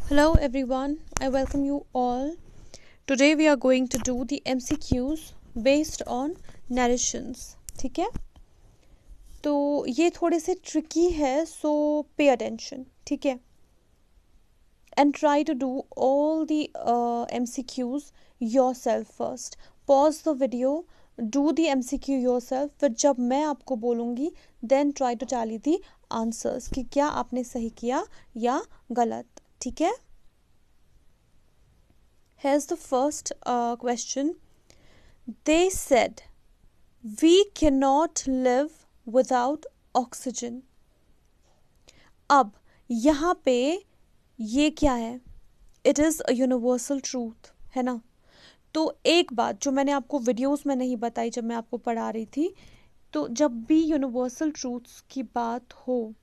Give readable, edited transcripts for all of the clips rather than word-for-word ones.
Hello everyone, I welcome you all. Today we are going to do the MCQs based on narrations. ठीक है, तो ये थोड़े से ट्रिकी है, so pay attention. ठीक है, and try to do all the MCQs yourself first. Pause the video, do the MCQ yourself. फिर जब मैं आपको बोलूँगी then try to tally the answers कि क्या आपने सही किया या गलत. ठीक है. Here's the first question. They said, we cannot live without oxygen. अब यहाँ पे ये क्या है? It is a universal truth, है ना? तो एक बात जो मैंने आपको वीडियोस में नहीं बताई जब मैं आपको पढ़ा रही थी, तो जब भी यूनिवर्सल ट्रूथ्स की बात हो,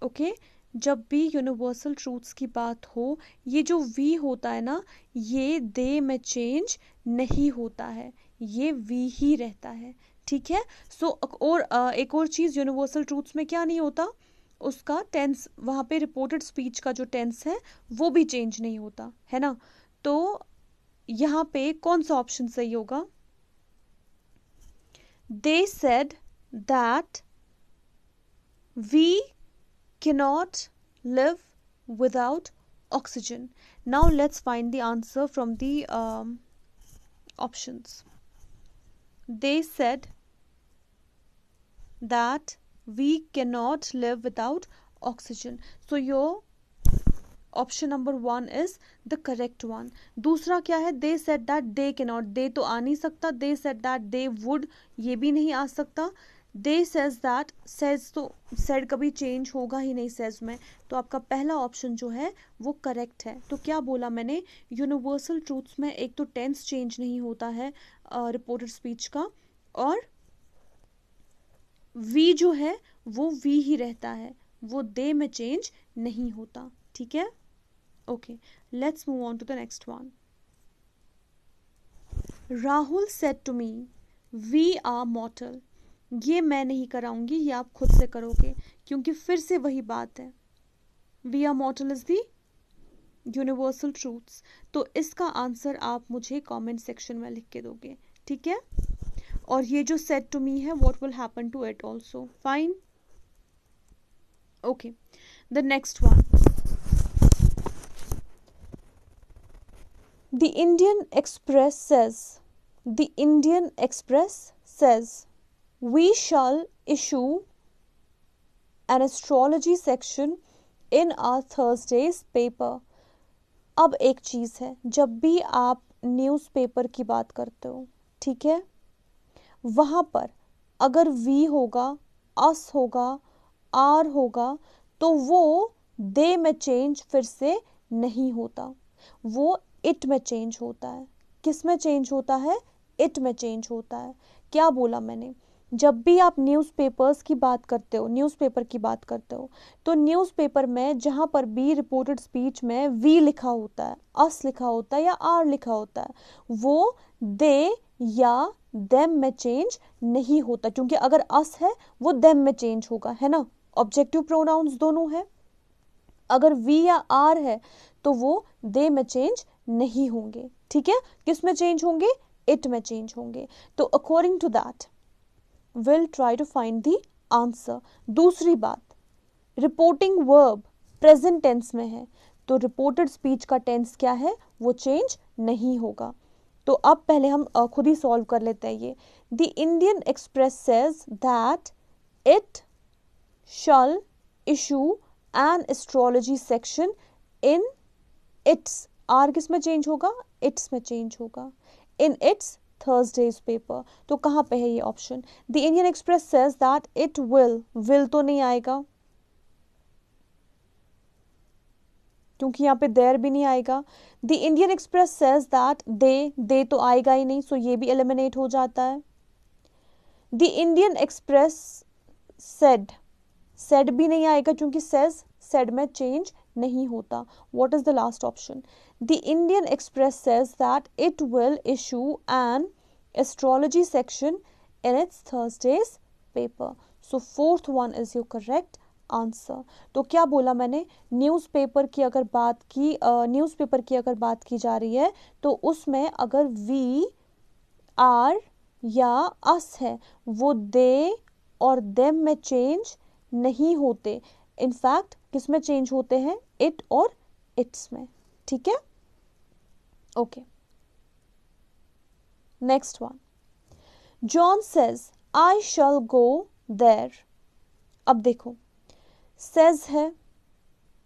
ओके, जब भी यूनिवर्सल ट्रूथ्स की बात हो, ये जो वी होता है ना, ये दे में चेंज नहीं होता है, ये वी ही रहता है. ठीक है. सो और एक और चीज़, यूनिवर्सल ट्रूथ्स में क्या नहीं होता, उसका टेंस, वहाँ पे रिपोर्टेड स्पीच का जो टेंस है वो भी चेंज नहीं होता है ना. तो यहाँ पे कौन सा ऑप्शन सही होगा? They said that we cannot live without oxygen. Now let's find the answer from the options. They said that we cannot live without oxygen. So your option number 1 is the correct one. दूसरा क्या है? They said that they cannot. they तो आ नहीं सकता. They said that they would, ये भी नहीं आ सकता. दे सेज दैट, सेज तो सेड कभी चेंज होगा ही नहीं सेज में, तो आपका पहला ऑप्शन जो है वो करेक्ट है. तो क्या बोला मैंने? यूनिवर्सल ट्रूथ्स में एक तो टेंस चेंज नहीं होता है रिपोर्टेड स्पीच का, और वी जो है वो वी ही रहता है, वो दे में चेंज नहीं होता. ठीक है. Okay, let's move on to the next one. Rahul said to me we are mortal. ये मैं नहीं कराऊंगी, ये आप खुद से करोगे, क्योंकि फिर से वही बात है, we are mortal is the universal truths. तो इसका आंसर आप मुझे कमेंट सेक्शन में लिख के दोगे. ठीक है. और ये जो सेड टू मी है, what will happen to it also. Fine. Okay, the next one. The Indian Express says we shall issue an astrology section in our Thursday's paper. अब एक चीज़ है, जब भी आप न्यूज़पेपर की बात करते हो, ठीक है, वहाँ पर अगर वी होगा, अस होगा, आर होगा, तो वो दे में चेंज फिर से नहीं होता, वो इट में चेंज होता है. किस में चेंज होता है? इट में चेंज होता है. क्या बोला मैंने? जब भी आप न्यूज़पेपर की बात करते हो, तो न्यूज़पेपर में जहाँ पर भी रिपोर्टेड स्पीच में वी लिखा होता है, अस लिखा होता है या आर लिखा होता है, वो दे या देम में चेंज नहीं होता, क्योंकि अगर अस है वो देम में चेंज होगा, है ना. ऑब्जेक्टिव प्रोनाउंस दोनों है. अगर वी या आर है तो वो दे में चेंज नहीं होंगे. ठीक है. किस में चेंज होंगे? इट में चेंज होंगे. तो according to that will try to find the answer. दूसरी बात, रिपोर्टिंग वर्ब प्रेजेंट टेंस में है, तो रिपोर्टेड स्पीच का टेंस क्या है? वो चेंज नहीं होगा. तो अब पहले हम खुद ही सॉल्व कर लेते हैं ये. The Indian Express says that it shall issue an astrology section in its, or किस में चेंज होगा? इट्स में चेंज होगा. In its Thursday's paper. तो कहाँ पे है ये option? The Indian Express says that it will तो नहीं आएगा, क्योंकि यहाँ पे there भी नहीं आएगा. The Indian Express says that they तो आएगा ही नहीं, सो ये भी एलिमिनेट हो जाता है. The Indian Express said भी नहीं आएगा, क्योंकि said में चेंज नहीं होता. What is the last option? The Indian Express says that it will issue an astrology section in its Thursday's paper. So fourth one is your correct answer. तो क्या बोला मैंने, न्यूज़पेपर की अगर बात की जा रही है तो उसमें अगर वी आर या अस है वो दे और देम में चेंज नहीं होते, इनफैक्ट किस में चेंज होते हैं, इट और इट्स में। ठीक है, okay. Next one, John says I shall go there. अब देखो, सेज है,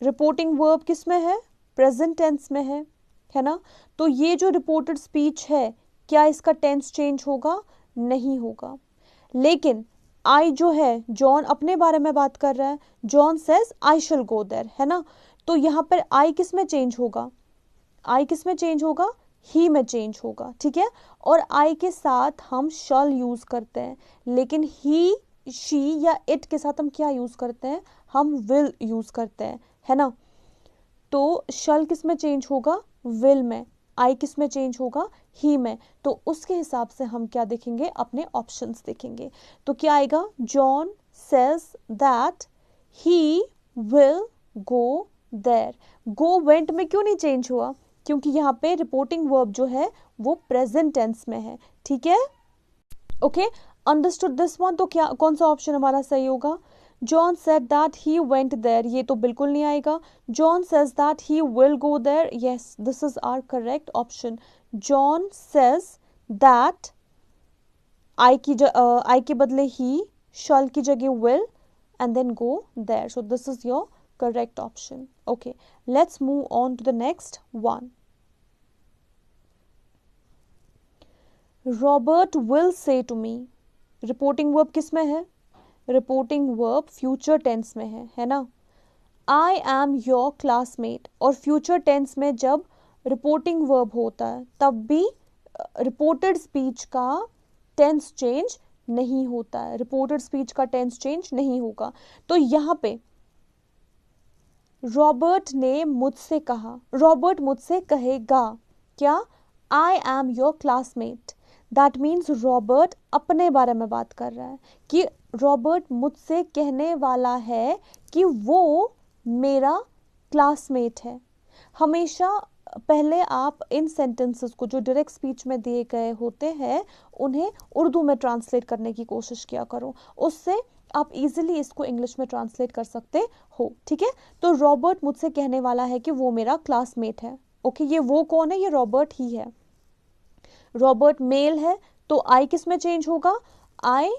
रिपोर्टिंग वर्ब किस में है, प्रेजेंट टेंस में है ना। तो ये जो रिपोर्टेड स्पीच है, क्या इसका टेंस चेंज होगा, नहीं होगा। लेकिन आई जो है, जॉन अपने बारे में बात कर रहा है, John says I shall go there, है ना। तो यहां पर आई किस में चेंज होगा, आई किस में चेंज होगा, ही में चेंज होगा। ठीक है, और आई के साथ हम शल यूज करते हैं, लेकिन ही, शी या इट के साथ हम क्या यूज करते हैं, हम विल यूज करते हैं, है ना। तो शल किस में चेंज होगा, विल में। आई किस में चेंज होगा, ही में। तो उसके हिसाब से हम क्या देखेंगे, अपने ऑप्शंस देखेंगे। तो क्या आएगा, John says that he will go there. Go went में क्यों नहीं चेंज हुआ, क्योंकि यहाँ पे रिपोर्टिंग वर्ब जो है वो प्रेजेंट टेंस में है। ठीक है, ओके, अंडरस्टूड दिस वन। तो क्या, कौन सा ऑप्शन हमारा सही होगा, John said that he went there, ये तो बिल्कुल नहीं आएगा। John says that he will go there, yes this is our correct option. John says that, I के बदले ही, शल की जगह will, and then go there. So this is your correct option. Okay, let's move on to the next one. Robert will say to me. Reporting verb किस में है, reporting verb future tense में है ना। I am your classmate, और future tense में जब reporting verb होता है तब भी reported speech का tense change नहीं होता है, reported speech का tense change नहीं होगा। तो यहाँ पे रॉबर्ट ने मुझसे कहा, रॉबर्ट मुझसे कहेगा क्या, I am your classmate. That means Robert अपने बारे में बात कर रहा है कि रॉबर्ट मुझसे कहने वाला है कि वो मेरा क्लासमेट है। हमेशा पहले आप इन सेंटेंसेस को जो डायरेक्ट स्पीच में दिए गए होते हैं उन्हें उर्दू में ट्रांसलेट करने की कोशिश किया करो, उससे आप इजीली इसको इंग्लिश में ट्रांसलेट कर सकते हो। ठीक है, तो रॉबर्ट मुझसे कहने वाला है कि वो मेरा क्लासमेट है। ओके, ये वो कौन है, ये रॉबर्ट ही है। रॉबर्ट मेल है तो आई किस में चेंज होगा, आई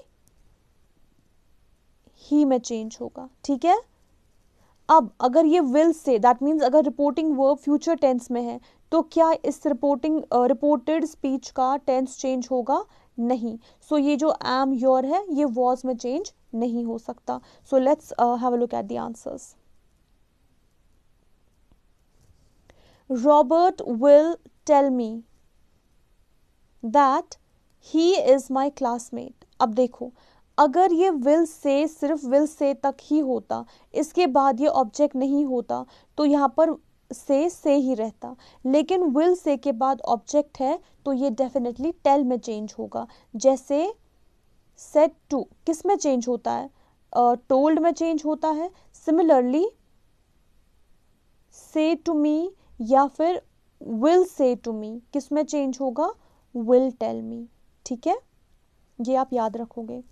ही में चेंज होगा। ठीक है, अब अगर ये विल से, दैट मीन्स अगर रिपोर्टिंग वर्ब फ्यूचर टेंस में है तो क्या इस रिपोर्टेड स्पीच का टेंस चेंज होगा, नहीं। सो ये जो एम योर है ये वॉज में चेंज नहीं हो सकता। So let's have a look at the answers. Robert will tell me that he is my classmate. अब देखो, अगर ये विल से सिर्फ विल से तक ही होता, इसके बाद ये ऑब्जेक्ट नहीं होता, तो यहाँ पर से ही रहता। लेकिन विल से के बाद ऑब्जेक्ट है तो ये डेफिनेटली टेल में चेंज होगा। जैसे सेड टू किस में चेंज होता है, टोल्ड में चेंज होता है। सिमिलरली से टू मी या फिर विल से टू मी किस में चेंज होगा, विल टेल मी। ठीक है, ये आप याद रखोगे।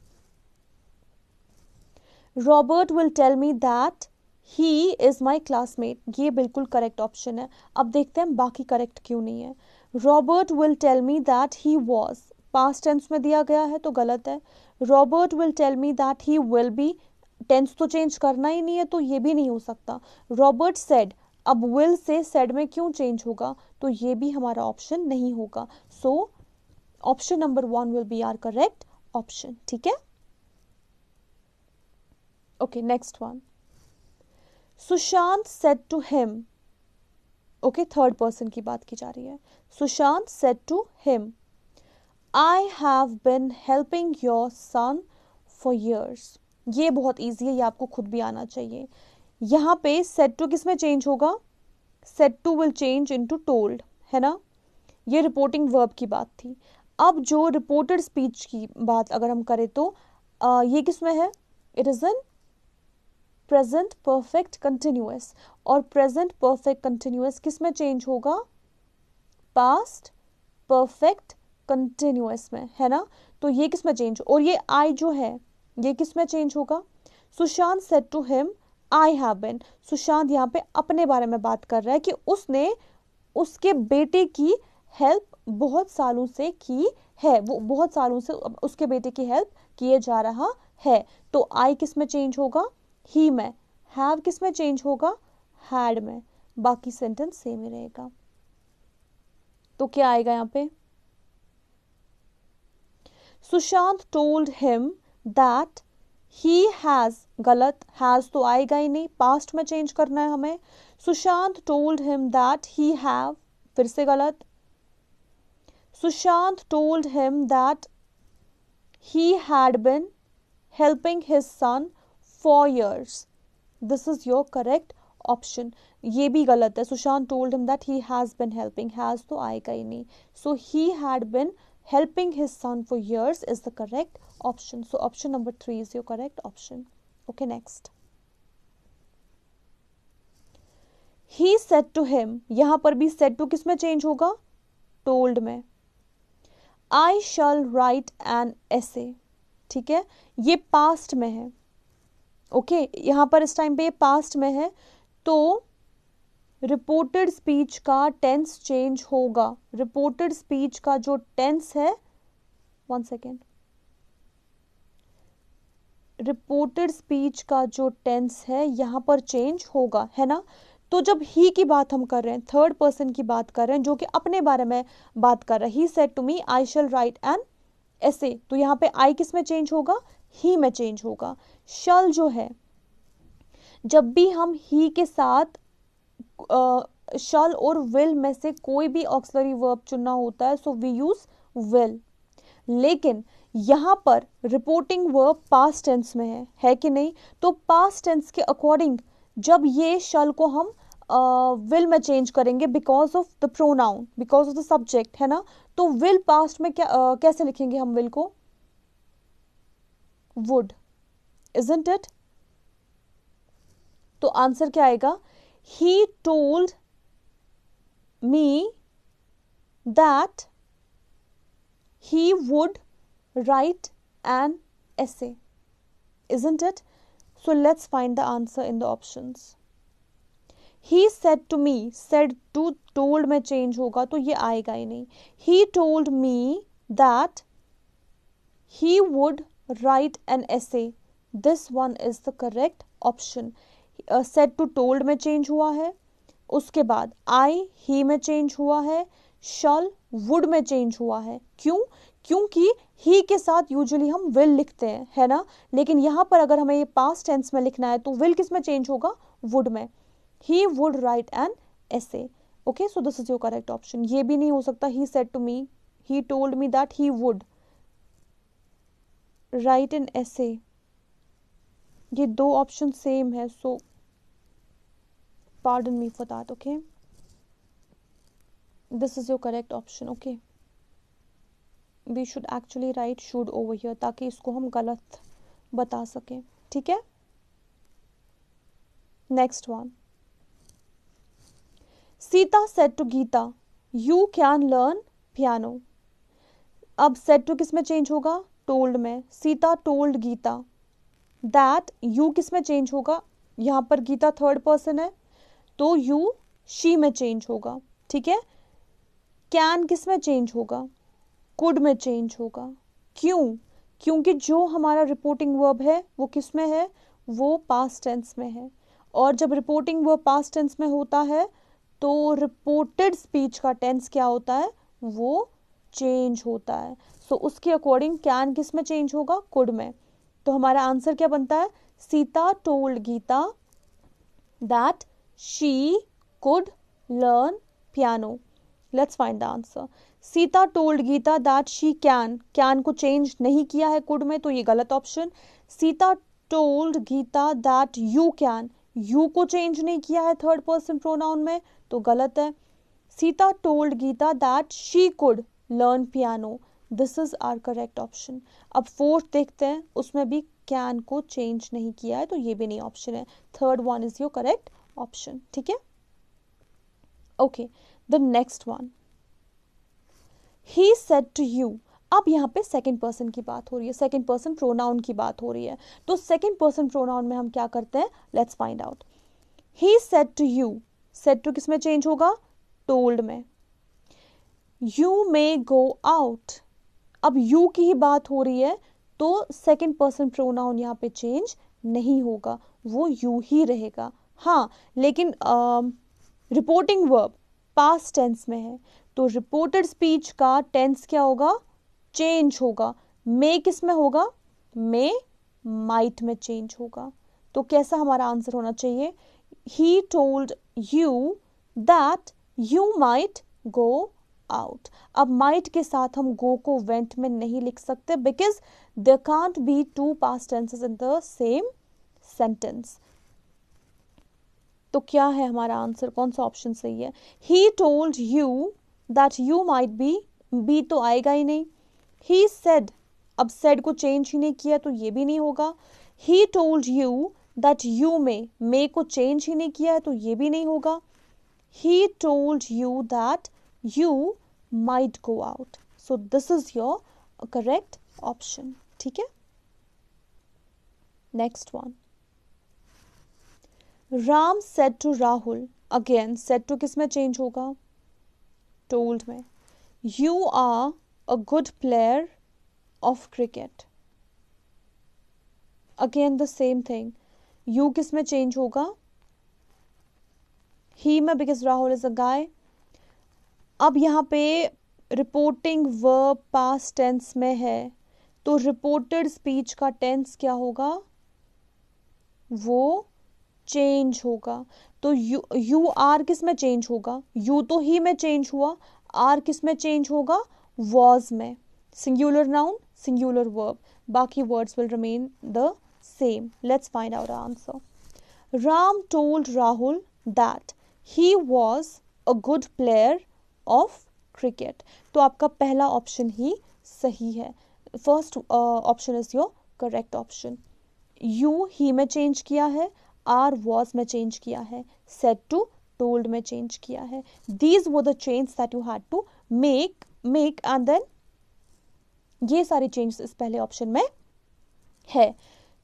Robert will tell me that he is my classmate, ये बिल्कुल करेक्ट ऑप्शन है। अब देखते हैं बाकी करेक्ट क्यों नहीं है। Robert will tell me that he was, past tense में दिया गया है तो गलत है। Robert will tell me that he will be, tense तो चेंज करना ही नहीं है तो ये भी नहीं हो सकता। रॉबर्ट सेड, अब विल से सेड में क्यों चेंज होगा, तो ये भी हमारा ऑप्शन नहीं होगा। So option number 1 will be our correct option. ठीक है, okay, next one. Sushant said to him, okay, third person की बात की जा रही है। Sushant said to him, I have been helping your son for years. ये बहुत ईजी है, ये आपको खुद भी आना चाहिए। यहाँ पे सेड टू किस में चेंज होगा, said to will change into told, है ना। ये रिपोर्टिंग वर्ब की बात थी। अब जो रिपोर्टेड स्पीच की बात अगर हम करें तो ये किस में है, it is an present perfect continuous, और प्रेजेंट परफेक्ट कंटिन्यूअस किस में चेंज होगा? पास्ट परफेक्ट कंटिन्यूअस में, है ना। तो ये किस में चेंज, और ये आई जो है ये किस में चेंज होगा? Sushant said to him I have been. Sushant यहाँ पे अपने बारे में बात कर रहा है कि उसने उसके बेटे की हेल्प बहुत सालों से की है, वो बहुत सालों से उसके बेटे की हेल्प किए जा रहा है। तो आई किस में चेंज होगा? ही में। हैव किस में चेंज होगा? हैड में। बाकी सेंटेंस सेम ही रहेगा। तो क्या आएगा यहाँ पे? Sushant told him that he has, गलत, हैज तो आएगा ही नहीं, पास्ट में चेंज करना है हमें। Sushant told him that he have, फिर से गलत। Sushant told him that he had been helping his son for years. This is your correct option. ये भी गलत है। Sushant told him that he has been helping, has तो आएगा ही नहीं। So he had been helping his son for years is the correct option. So option number 3 is your correct option. Okay, next. He said to him, यहां पर भी said to किस में change होगा? told में। I shall write an essay, ठीक है, ये पास्ट में है। ओके, यहां पर इस टाइम पे ये पास्ट में है, तो रिपोर्टेड स्पीच का टेंस चेंज होगा। रिपोर्टेड स्पीच का जो टेंस है, वन सेकेंड, रिपोर्टेड स्पीच का जो टेंस है यहां पर चेंज होगा, है ना। तो जब ही की बात हम कर रहे हैं, थर्ड पर्सन की बात कर रहे हैं, जो कि अपने बारे में बात कर रहा है, he said to me I shall write an essay, तो यहां पे आई किस में चेंज होगा? ही में चेंज होगा। शल जो है, जब भी हम ही के साथ शल और विल में से कोई भी ऑक्सिलरी वर्ब चुनना होता है, सो वी यूज विल। लेकिन यहां पर रिपोर्टिंग वर्ब पास्ट टेंस में है कि नहीं? तो पास्ट टेंस के अकॉर्डिंग जब ये शल को हम विल में चेंज करेंगे, because of the pronoun, because of the subject, है ना। तो विल पास्ट में क्या कैसे लिखेंगे हम विल को? Would, isn't it? तो आंसर क्या आएगा? He told me that he would write an essay, isn't it? So let's find the answer in the options. He said to me, said to told में change होगा तो ये आएगा ही नहीं। He told me that he would write an essay. This one is the correct option. Said to told में change हुआ है, उसके बाद आई ही में चेंज हुआ है, शल वुड में चेंज हुआ है। क्यों? क्योंकि ही के साथ यूजुअली हम विल लिखते हैं, है ना। लेकिन यहां पर अगर हमें ये पास्ट टेंस में लिखना है तो विल किस में चेंज होगा? वुड में। He would write an essay. Okay, so this is your correct option. ये भी नहीं हो सकता he said to me, he told me that he would write an essay. ये दो ऑप्शन सेम है, सो pardon me for that. Okay, this is your correct option. Okay, we should actually write should over here ताकि इसको हम गलत बता सकें, ठीक है। Next one, Sita said to Gita you can learn piano. अब said to किस में चेंज होगा? told में। Sita told Gita that you किस में चेंज होगा? यहां पर गीता थर्ड पर्सन है तो यू शी में चेंज होगा, ठीक है। कैन किस में चेंज होगा? कुड में चेंज होगा। क्यों? क्योंकि जो हमारा रिपोर्टिंग वर्ब है वो किस में है? वो पास्ट टेंस में है, और जब रिपोर्टिंग वर्ब पास्ट टेंस में होता है तो रिपोर्टेड स्पीच का टेंस क्या होता है? वो चेंज होता है। सो उसके अकॉर्डिंग कैन किस में चेंज होगा? कुड में। तो हमारा आंसर क्या बनता है? Sita told Gita that she could learn piano. Let's find the answer. Sita told Gita that she can को चेंज नहीं किया है could में, तो ये गलत option. Sita told Gita that you को चेंज नहीं किया है थर्ड पर्सन प्रोनाउन में, तो गलत है। Sita told Gita that she could learn piano. This is our correct option. अब फोर्थ देखते हैं, उसमें भी कैन को चेंज नहीं किया है, तो ये भी नहीं ऑप्शन है. Third one is your correct option. ठीक है. Okay, the next one, he said to you. अब यहाँ पे सेकंड पर्सन की बात हो रही है, सेकंड पर्सन प्रोनाउन की बात हो रही है. तो सेकंड पर्सन प्रोनाउन में हम क्या करते हैं, let's find out. He said to you, said to किस में चेंज होगा, टोल्ड में. यू मे गो आउट, अब यू की ही बात हो रही है, तो सेकंड पर्सन प्रोनाउन यहाँ पे चेंज नहीं होगा, वो यू ही रहेगा. हाँ, लेकिन रिपोर्टिंग वर्ब पास्ट टेंस में है, तो रिपोर्टेड स्पीच का टेंस क्या होगा, चेंज होगा. मे किस में होगा, मे माइट में चेंज होगा. तो कैसा हमारा आंसर होना चाहिए, ही told you that you might go out. अब माइट के साथ हम गो को वेंट में नहीं लिख सकते, because there can't be two past tenses in the same sentence. तो क्या है हमारा आंसर, कौन सा ऑप्शन सही है. ही told you that you might be तो आएगा ही नहीं. ही सेड, अब सेड को चेंज ही नहीं किया, तो ये भी नहीं होगा. He told you that you may को चेंज ही नहीं किया है, तो ये भी नहीं होगा. He told you that you might go out. So this is your correct option. ठीक है. Next one, Ram said to Rahul. Again said to किस में चेंज होगा, टोल्ड में. You are a good player of cricket. Again the same thing, you किस में change होगा, he में, because Rahul is a guy. अब यहाँ पे रिपोर्टिंग वर्ब पास्ट टेंस में है, तो रिपोर्टेड स्पीच का टेंस क्या होगा, वो चेंज होगा. तो यू आर किस में चेंज होगा, यू तो ही में चेंज हुआ, आर किस में चेंज होगा, वॉज में. सिंगुलर नाउन सिंगुलर वर्ब, बाकी words will remain the same. Let's find out answer. Ram told Rahul that he was a good player of cricket. तो आपका पहला ऑप्शन ही सही है. First option is your correct option. You he में change किया है, आर वॉज में चेंज किया है, सेड टू टोल्ड में चेंज किया है. These were the change that you had to make and then ये सारे चेंजेस इस पहले ऑप्शन में है.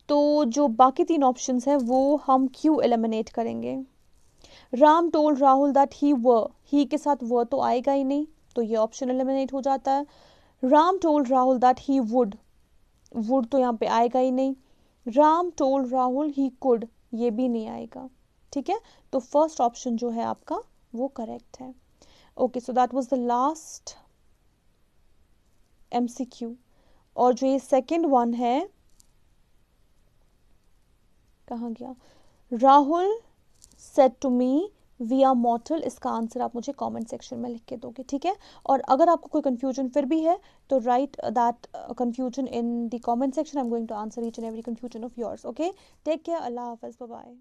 तो जो बाकी तीन ऑप्शंस हैं वो हम क्यों एलिमिनेट करेंगे. राम टोल्ड राहुल दैट ही के साथ वर तो आएगा ही नहीं, तो ये ऑप्शन एलिमिनेट हो जाता है. Ram told Rahul that he would तो यहाँ पे आएगा ही नहीं. Ram told Rahul he could, ये भी नहीं आएगा. ठीक है. तो फर्स्ट ऑप्शन जो है आपका वो करेक्ट है. Okay, so that was the last MCQ. और जो ये सेकंड वन है, कहाँ गया, Rahul said to me we are mortal. इसका आंसर आप मुझे कमेंट सेक्शन में लिख के दोगे. ठीक है. और अगर आपको कोई कंफ्यूजन फिर भी है, तो write that confusion in the comment section. I am going to answer each and every confusion of yours. Okay, take care, अल्लाह हाफिज, बाय बाय.